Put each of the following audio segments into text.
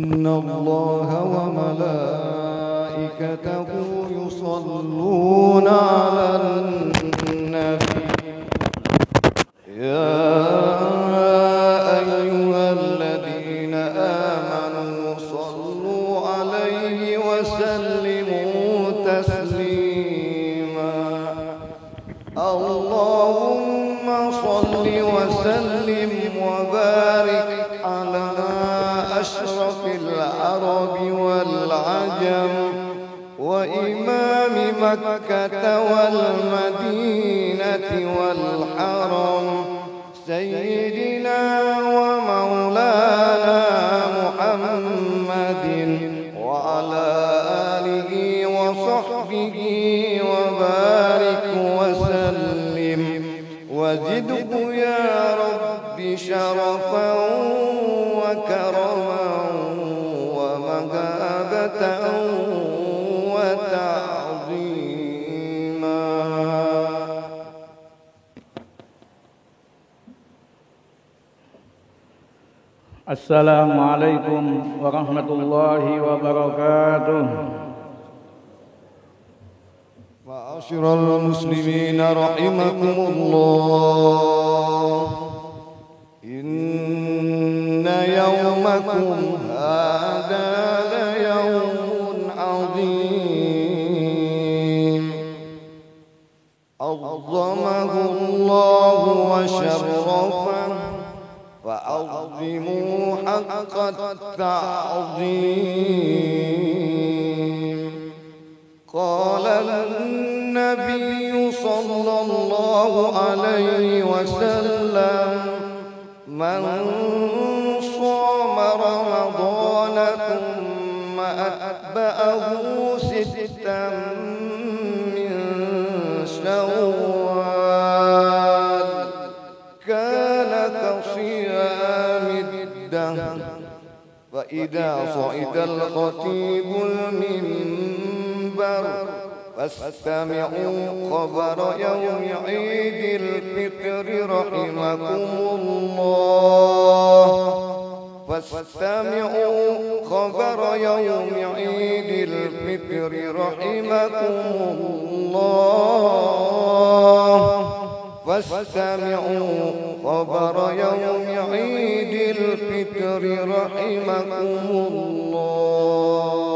إن الله وملائكته يصلون على النبي يا أيها الذين آمنوا صلوا عليه وسلموا تسليما اللهم صل وسلم وبارك على أشرف العرب والعجم وإمام مكة والمدينة والحرم سيدنا ومولانا محمد وعلى آله وصحبه وبارك وسلم وزده يا رب شرفا وكرما ومهابة وتعظيما. السلام عليكم ورحمة الله وبركاته. معاشر المسلمين رحمكم الله إن يومكم هذا ليوم عظيم عظمه الله وشرفه فعظموا حق التعظيم. قال النبي صلى الله عليه وسلم من صام رمضان ثم أتبعه ستا من شوال كان كصيام الدهر. فإذا صعد الخطيب المنبر فاستمعوا خبر يوم عيد الفطر رحمكم الله. فاستمعوا خبر يوم عيد الفطر رحمكم الله. فاستمعوا خبر يوم عيد الفطر رحمكم الله.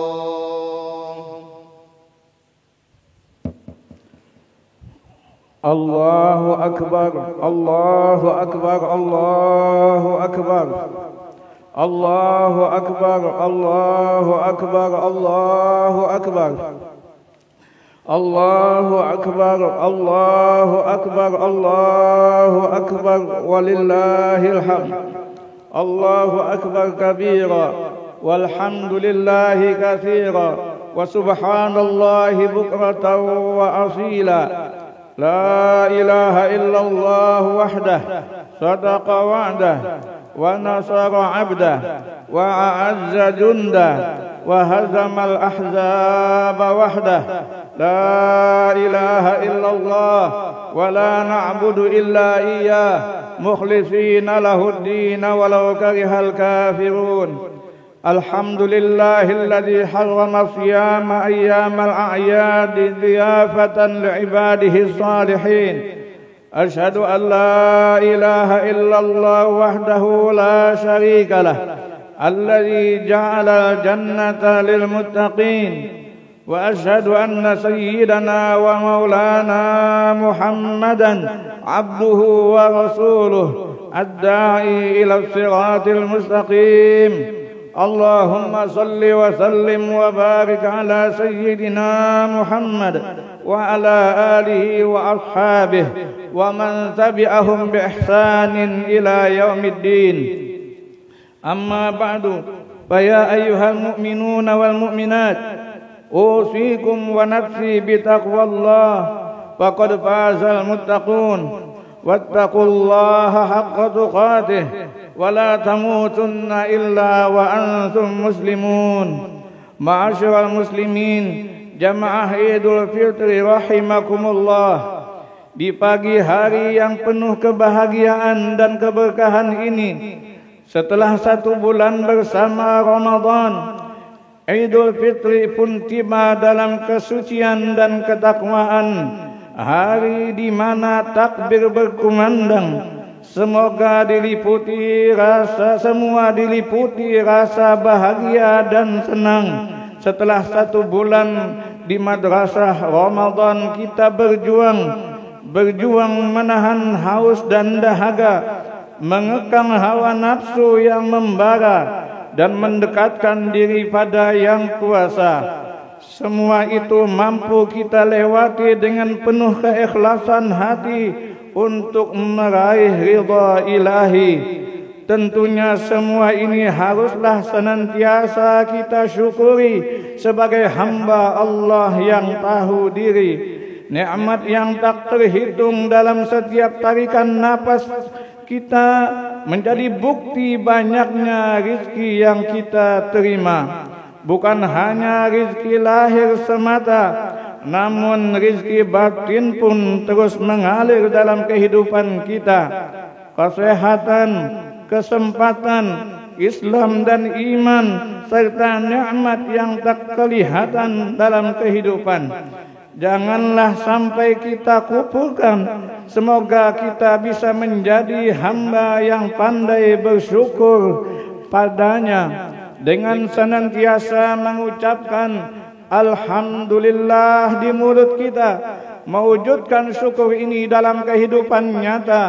الله أكبر الله أكبر الله أكبر الله أكبر الله أكبر الله أكبر الله أكبر الله أكبر الله أكبر ولله الحمد. الله أكبر كبيرا والحمد لله كثيرا وسبحان الله بكرة وأصيلا. لا إله إلا الله وحده صدق وعده ونصر عبده وأعز جنده وهزم الأحزاب وحده. لا إله إلا الله ولا نعبد إلا إياه مخلصين له الدين ولو كره الكافرون. الحمد لله الذي حرم صيام أيام الأعياد ضيافة لعباده الصالحين. أشهد أن لا إله إلا الله وحده لا شريك له الذي جعل الجنة للمتقين. وأشهد أن سيدنا ومولانا محمدا عبده ورسوله الداعي إلى الصراط المستقيم. اللهم صل وسلم وبارك على سيدنا محمد وعلى آله وأصحابه ومن تبعهم بإحسان إلى يوم الدين. أما بعد فيا أيها المؤمنون والمؤمنات أوصيكم ونفسي بتقوى الله فقد فاز المتقون. واتقوا الله حق تقاته ولا تموتن إلا وأنتم مسلمون. معاشر المسlimin, jamaah Idul Fitri rahimakumullah. Di pagi hari yang penuh kebahagiaan dan keberkahan ini, Setelah 1 bulan bersama Ramadan, Idul Fitri pun tiba dalam kesucian dan ketakwaan, hari di mana takbir berkumandang. Semoga semua diliputi rasa bahagia dan senang. Setelah 1 bulan di madrasah Ramadan, kita berjuang menahan haus dan dahaga, mengekang hawa nafsu yang membara, dan mendekatkan diri pada Yang Kuasa. Semua itu mampu kita lewati dengan penuh keikhlasan hati untuk meraih ridha ilahi. Tentunya semua ini haruslah senantiasa kita syukuri sebagai hamba Allah yang tahu diri. Nikmat yang tak terhitung dalam setiap tarikan napas kita menjadi bukti banyaknya rizki yang kita terima. Bukan hanya rizki lahir semata, namun rizki batin pun terus mengalir dalam kehidupan kita. Kesehatan, kesempatan, Islam dan iman, serta nikmat yang tak kelihatan dalam kehidupan. Janganlah sampai kita kupurkan. Semoga kita bisa menjadi hamba yang pandai bersyukur padanya dengan senantiasa mengucapkan Alhamdulillah di mulut kita, mewujudkan syukur ini dalam kehidupan nyata,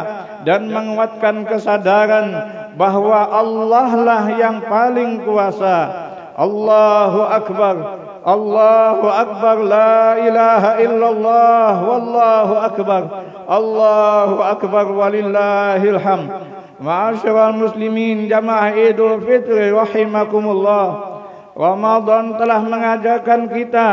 dan menguatkan kesadaran bahwa Allah lah yang paling kuasa. Allahu Akbar, Allahu Akbar, la ilaha illallah, wallahu akbar, Allahu Akbar, walillahil hamd. Ma'asyiral muslimin, jamaah Idul Fitri rahimakumullah. Ramadan telah mengajarkan kita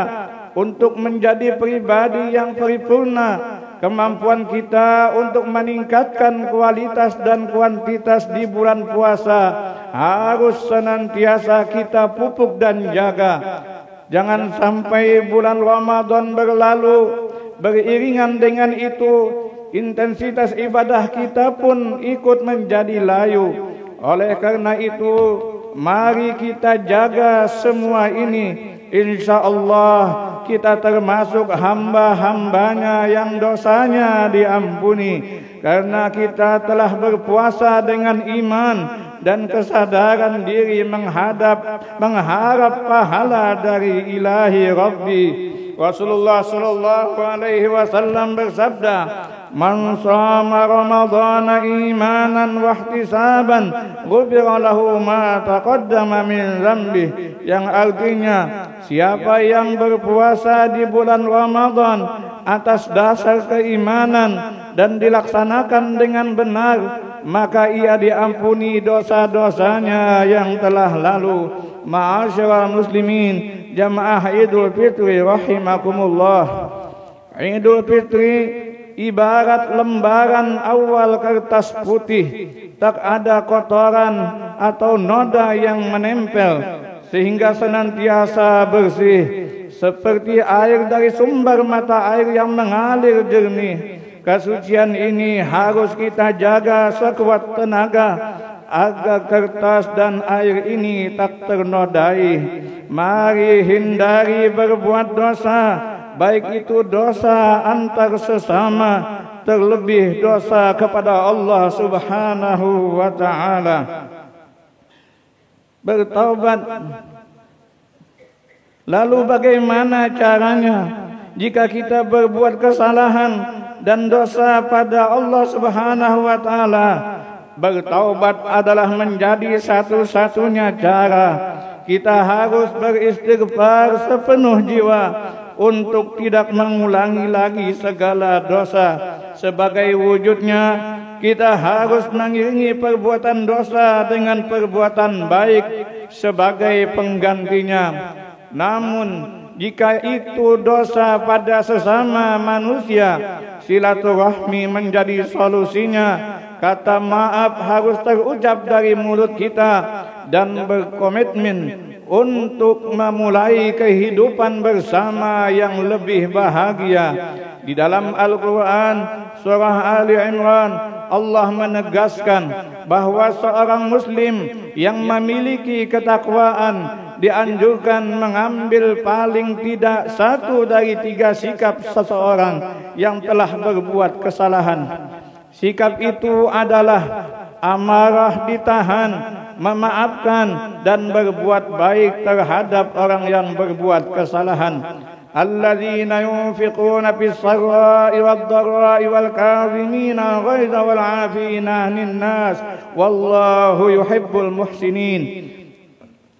untuk menjadi pribadi yang paripurna. Kemampuan kita untuk meningkatkan kualitas dan kuantitas di bulan puasa harus senantiasa kita pupuk dan jaga. Jangan sampai bulan Ramadan berlalu, beriringan dengan itu intensitas ibadah kita pun ikut menjadi layu. Oleh karena itu, mari kita jaga semua ini. InsyaAllah kita termasuk hamba-hambanya yang dosanya diampuni, karena kita telah berpuasa dengan iman dan kesadaran diri mengharap pahala dari ilahi Rabbi. Rasulullah sallallahu alaihi wasallam bersabda, "Man shama Ramadhana imanan wa ihtisaban, ghufira lahu ma taqaddama min dzambi." Yang artinya, siapa yang berpuasa di bulan Ramadan atas dasar keimanan dan dilaksanakan dengan benar, maka ia diampuni dosa-dosanya yang telah lalu. Ma'asyiral muslimin, jamaah Idul Fitri rahimakumullah. Idul Fitri ibarat lembaran awal kertas putih, tak ada kotoran atau noda yang menempel, sehingga senantiasa bersih, seperti air dari sumber mata air yang mengalir jernih. Kesucian ini harus kita jaga sekuat tenaga agar kertas dan air ini tak ternodai. Mari hindari berbuat dosa, baik itu dosa antar sesama, terlebih dosa kepada Allah Subhanahu wa ta'ala. Bertaubat. Lalu bagaimana caranya jika kita berbuat kesalahan dan dosa pada Allah Subhanahu wa ta'ala? Bertaubat adalah menjadi satu-satunya cara. Kita harus beristighfar sepenuh jiwa untuk tidak mengulangi lagi segala dosa. Sebagai wujudnya, kita harus mengiringi perbuatan dosa dengan perbuatan baik sebagai penggantinya. Namun, jika itu dosa pada sesama manusia, silaturahmi menjadi solusinya. Kata maaf harus terucap dari mulut kita dan berkomitmen untuk memulai kehidupan bersama yang lebih bahagia. Di dalam Al-Quran surah Ali Imran, Allah menegaskan bahawa seorang Muslim yang memiliki ketakwaan dianjurkan mengambil paling tidak 1 dari 3 sikap seseorang yang telah berbuat kesalahan. Sikap itu adalah amarah ditahan, memaafkan dan berbuat baik terhadap orang yang berbuat kesalahan. Alladzina yunfiquna fis sarra'i wad dharra'i wal kadhimina ghaidha wal 'afina 'anil nas wallahu yuhibbul muhsinin.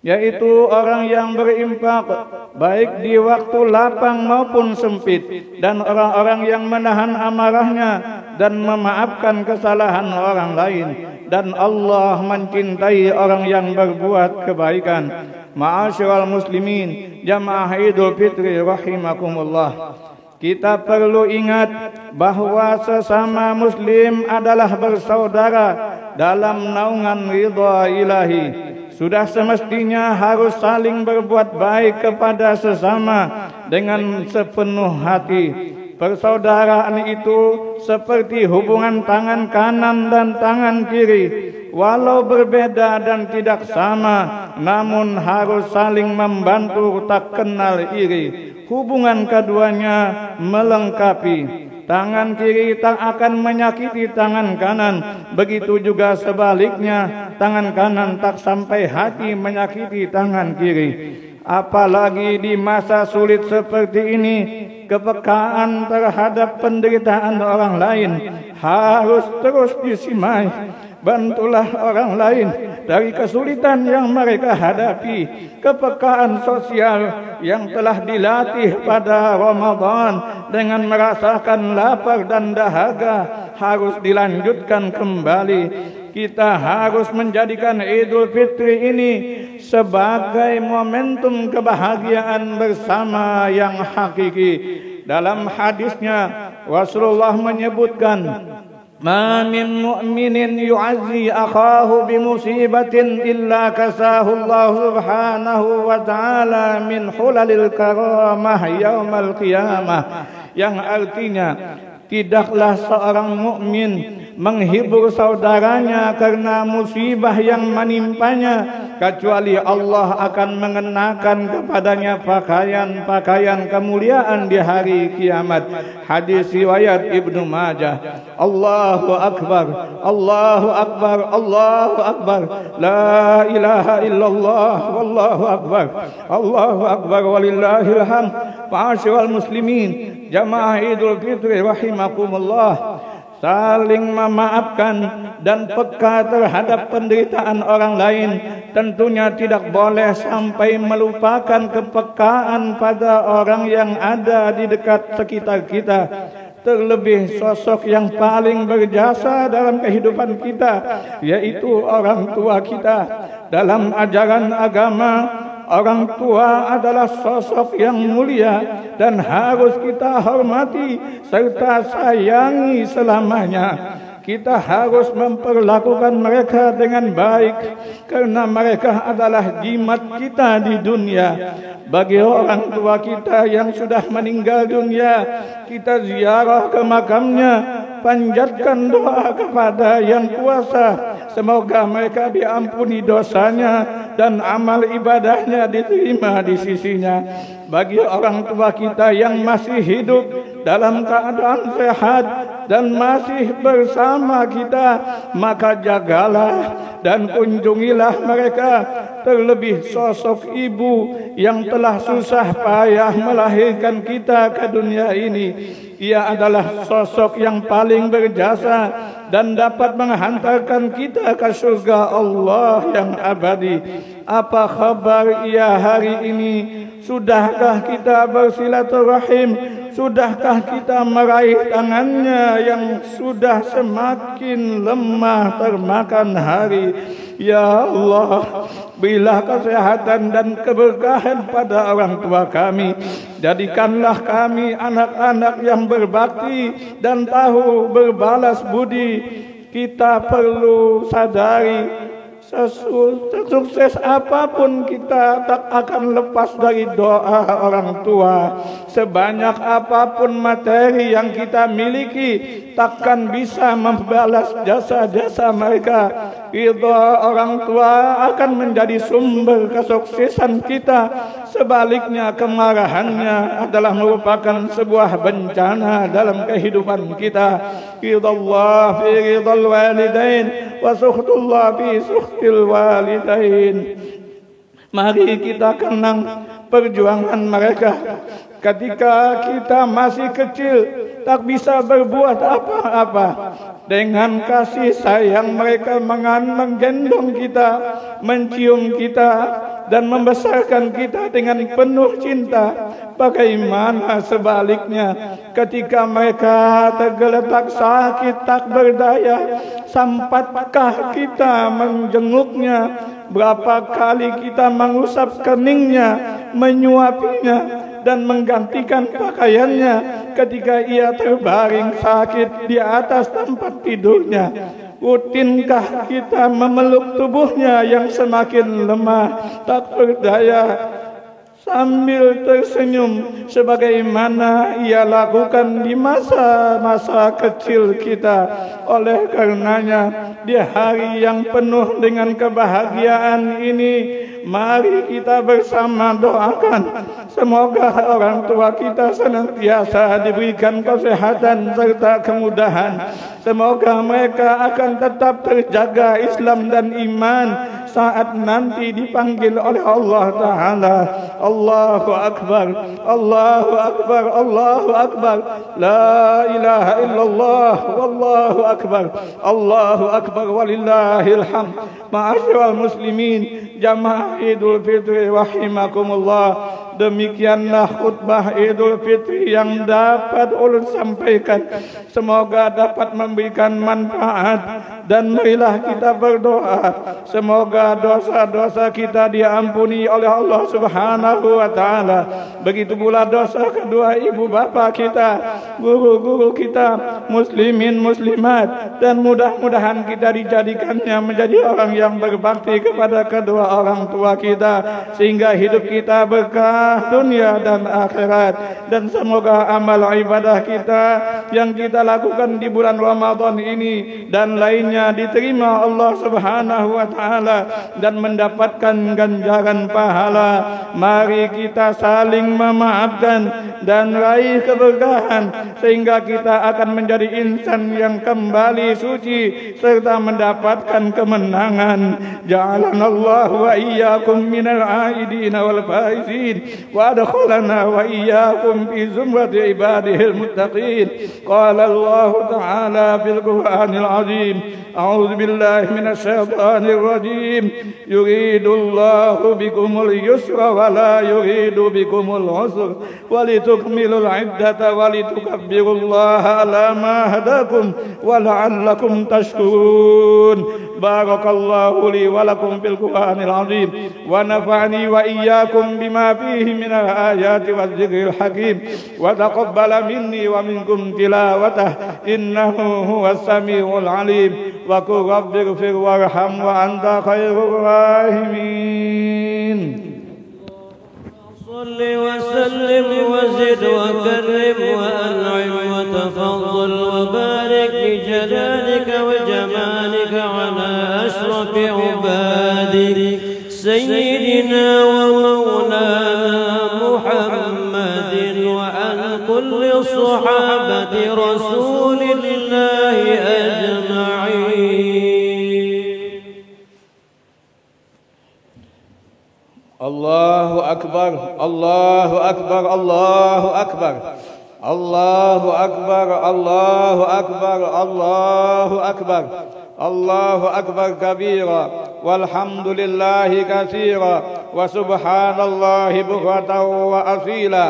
Yaitu orang yang berinfak baik di waktu lapang maupun sempit, dan orang-orang yang menahan amarahnya dan memaafkan kesalahan orang lain, dan Allah mencintai orang yang berbuat kebaikan. Ma'asyiral muslimin, jamaah Idul Fitri rahimakumullah. Kita perlu ingat bahawa sesama muslim adalah bersaudara dalam naungan ridha ilahi. Sudah semestinya harus saling berbuat baik kepada sesama dengan sepenuh hati. Persaudaraan itu seperti hubungan tangan kanan dan tangan kiri. Walau berbeda dan tidak sama, namun harus saling membantu, tak kenal iri. Hubungan keduanya melengkapi. Tangan kiri tak akan menyakiti tangan kanan. Begitu juga sebaliknya, tangan kanan tak sampai hati menyakiti tangan kiri. Apalagi di masa sulit seperti ini, kepekaan terhadap penderitaan orang lain harus terus disimai. Bantulah orang lain dari kesulitan yang mereka hadapi. Kepekaan sosial yang telah dilatih pada Ramadan dengan merasakan lapar dan dahaga harus dilanjutkan kembali. Kita harus menjadikan Idul Fitri ini sebagai momentum kebahagiaan bersama yang hakiki. Dalam hadisnya Rasulullah menyebutkan, "Ma min mu'minin yu'azzi akhahu bimusibatin illa kasahu Allah subhanahu wa ta'ala min hulalil karamah yaumal qiyamah." Yang artinya, tidaklah seorang mukmin menghibur saudaranya karena musibah yang menimpanya, kecuali Allah akan mengenakan kepadanya pakaian-pakaian kemuliaan di hari kiamat. Hadis riwayat Ibnu Majah. Allahu Akbar, Allahu Akbar, Allahu Akbar, la ilaha illallah, wallahu akbar, Allahu Akbar, walillahil hamd. Ma'asyiral muslimin, jamaah Idul Fitri rahimakumullah. Saling memaafkan dan peka terhadap penderitaan orang lain tentunya tidak boleh sampai melupakan kepekaan pada orang yang ada di dekat sekitar kita. Terlebih sosok yang paling berjasa dalam kehidupan kita, yaitu orang tua kita. Dalam ajaran agama, orang tua adalah sosok yang mulia dan harus kita hormati serta sayangi selamanya. Kita harus memperlakukan mereka dengan baik karena mereka adalah jimat kita di dunia. Bagi orang tua kita yang sudah meninggal dunia, kita ziarah ke makamnya, panjatkan doa kepada Yang Kuasa, semoga mereka diampuni dosanya dan amal ibadahnya diterima di sisinya. Bagi orang tua kita yang masih hidup dalam keadaan sehat dan masih bersama kita, maka jagalah dan kunjungilah mereka. Terlebih sosok ibu yang telah susah payah melahirkan kita ke dunia ini. Ia adalah sosok yang paling berjasa dan dapat menghantarkan kita ke surga Allah yang abadi. Apa khabar ia hari ini? Sudahkah kita bersilaturahim? Sudahkah kita meraih tangannya yang sudah semakin lemah termakan hari? Ya Allah, berilah kesehatan dan keberkahan pada orang tua kami. Jadikanlah kami anak-anak yang berbakti dan tahu berbalas budi. Kita perlu sadari Sesukses apapun kita tak akan lepas dari doa orang tua. Sebanyak apapun materi yang kita miliki, takkan bisa membalas jasa-jasa mereka. Ridha orang tua akan menjadi sumber kesuksesan kita. Sebaliknya, kemarahannya adalah merupakan sebuah bencana dalam kehidupan kita. Ridallah fi ridal walidain wa sukhtullah fi sukhtil walidain. Mari kita kenang perjuangan mereka. Ketika kita masih kecil, tak bisa berbuat apa-apa. Dengan kasih sayang mereka menggendong kita, mencium kita, dan membesarkan kita dengan penuh cinta. Bagaimana sebaliknya, ketika mereka tergeletak sakit tak berdaya, sampatkah kita menjenguknya? Berapa kali kita mengusap keningnya, menyuapinya, dan menggantikan pakaiannya ketika ia terbaring sakit di atas tempat tidurnya? Rutinkah kita memeluk tubuhnya yang semakin lemah, tak berdaya, sambil tersenyum sebagaimana ia lakukan di masa-masa kecil kita? Oleh karenanya, di hari yang penuh dengan kebahagiaan ini, mari kita bersama doakan semoga orang tua kita senantiasa diberikan kesehatan serta kemudahan. Semoga mereka akan tetap terjaga Islam dan iman saat nanti dipanggil oleh Allah Ta'ala. Allahu Akbar, Allahu Akbar, Allahu Akbar, La ilaha illallah, Wallahu Akbar, Allahu Akbar, walillahil hamd. Ma'asyiral muslimin, jamaah Idul Fitri rahimakumullah. Demikianlah khutbah Idul Fitri yang dapat ulun sampaikan. Semoga dapat memberikan manfaat, dan marilah kita berdoa semoga dosa-dosa kita diampuni oleh Allah Subhanahu wa taala. Begitu pula dosa kedua ibu bapa kita, guru-guru kita, muslimin muslimat, dan mudah-mudahan kita dijadikannya menjadi orang yang berbakti kepada kedua orang tua kita, sehingga hidup kita berkah dunia dan akhirat. Dan semoga amal ibadah kita yang kita lakukan di bulan Ramadan ini dan lainnya diterima Allah Subhanahu wa taala dan mendapatkan ganjaran pahala. Mari kita saling memaafkan dan raih keberkahan, sehingga kita akan menjadi insan yang kembali suci serta mendapatkan kemenangan. Ja'alanallahu wa iyyakum minal aidin wal faizin wa adkhalana wa iyyakum fi zumrati ibadihil muttaqin. Qala Allah Ta'ala fil Qur'anil azim, a'udzu billahi minasy syaithanir rajim. Yuridullahu bikumul yusra wa la yuridu bikumul usra wa litukmilul iddata wa litukabbirullaha ala ma hadakum wa la'allakum tashkurun. Barakallahu li wa lakum fil Qur'anil azim wa nafa'ani wa iyyakum bima fihi minal ayati waz zikril hakim wa taqabbala minni wa minkum tilawatah innahu huwas samiul alim. Wa qul rabbighfir warham wa anta khairur rahimin. صل وسلم وزد وكرم وأنعم وتفضل وبارك بجلالك وجمالك على أشرف عبادك سيدنا ومولانا محمد وعن كل صحابة رسول الله أجمعين. Allahu Akbar, Allahu Akbar, Allahu Akbar, Allahu Akbar, Allahu Akbar, Allahu Akbar, Allahu Akbar kabira, walhamdulillahi katsira, wa subhanallahi bukratan wa asila.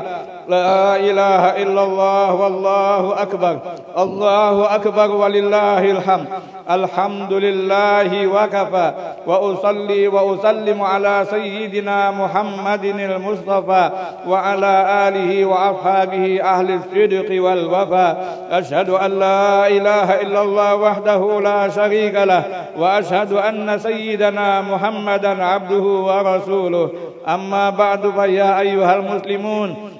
لا إله إلا الله والله أكبر الله أكبر ولله الحمد الحمد لله وكفى وأصلي وأسلم على سيدنا محمد المصطفى وعلى آله وأصحابه أهل الصدق والوفاء أشهد أن لا إله إلا الله وحده لا شريك له وأشهد أن سيدنا محمدا عبده ورسوله أما بعد فيا أيها المسلمون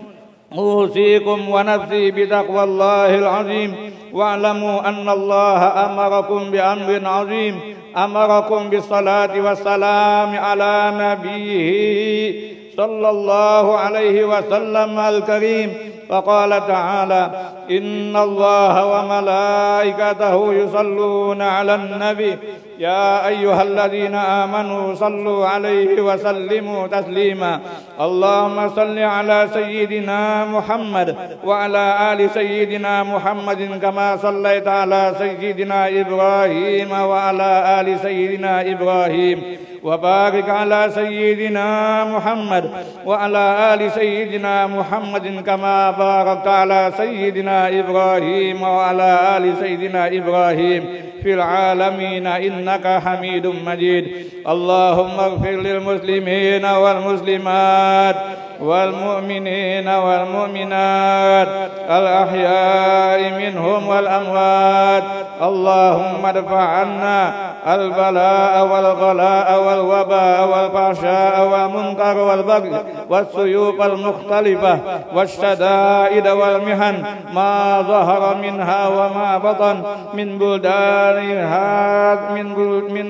أوصيكم ونفسي بتقوى الله العظيم واعلموا أن الله أمركم بأمر عظيم أمركم بالصلاة والسلام على نبيه صلى الله عليه وسلم الكريم فقال تعالى إن الله وملائكته يصلون على النبي يا أيها الذين آمنوا صلوا عليه وسلموا تسليما اللهم صل على سيدنا محمد وعلى آل سيدنا محمد كما صليت على سيدنا إبراهيم وعلى آل سيدنا إبراهيم وبارك على سيدنا محمد وعلى آل سيدنا محمد كما باركت على سيدنا إبراهيم وعلى آل سيدنا إبراهيم في العالمين إنك حميد مجيد اللهم اغفر للمسلمين والمسلمات والمؤمنين والمؤمنات الأحياء منهم والأموات اللهم ادفع عنا البلاء والغلاء والوباء والفحشاء والمنكر والبغي والسيوف المختلفة والشدائد والمحن ما ظهر منها وما بطن من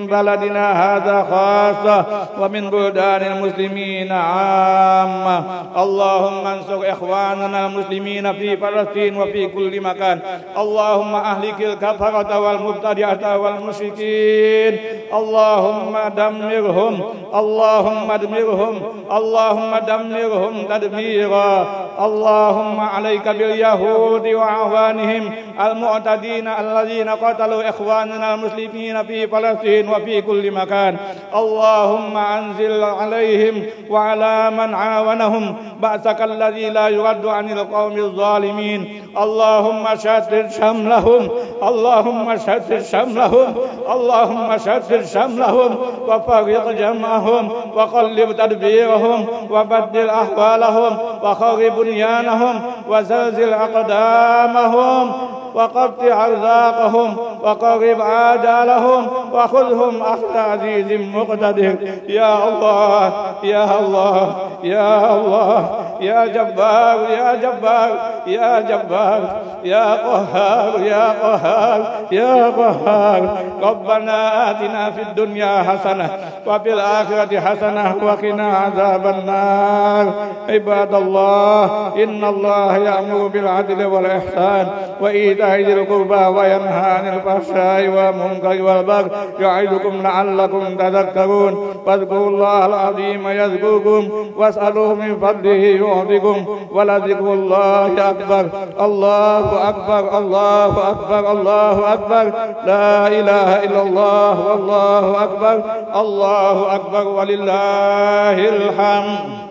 بلدنا هذا خاصة ومن بلدان المسلمين عامة اللهم انصر إخواننا المسلمين في فلسطين وفي كل مكان اللهم أهلك الكفرة والمبتدعة والمشركين اللهم دمرهم اللهم ادمرهم اللهم دمرهم تدميرا اللهم عليك باليهود وأعوانهم المعتدين الذين قتلوا إخواننا المسلمين في فلسطين وفي كل مكان اللهم أنزل عليهم وعلى من عاونهم بأسك الذي لا يرد عن القوم الظالمين اللهم شتت شملهم اللهم شتت شملهم اللهم شتت شملهم وفرق جمعهم وقلب تدبيرهم وبدل أحوالهم وخرب بنيانهم وزلزل أقدامهم وقطع أرزاقهم وقرب آجالهم وخذهم أخذ عزيز مقتدر يا الله يا الله يا الله يا جبار يا جبار يا جبار يا قهار يا قهار يا قهار ربنا آتنا في الدنيا حسنة وفي الآخرة حسنة وقنا عذاب النار عباد الله إن الله يأمر بالعدل والإحسان وإيتاء ذي القربى وينهى عن الفحشاء والمنكر والبغي يعظكم لعلكم تذكرون فاذكروا الله العظيم يذكركم واسألوه من فضله يعطكم ولذكر الله أكبر الله أكبر الله أكبر الله أكبر لا إله إلا الله والله أكبر الله أكبر ولله الحمد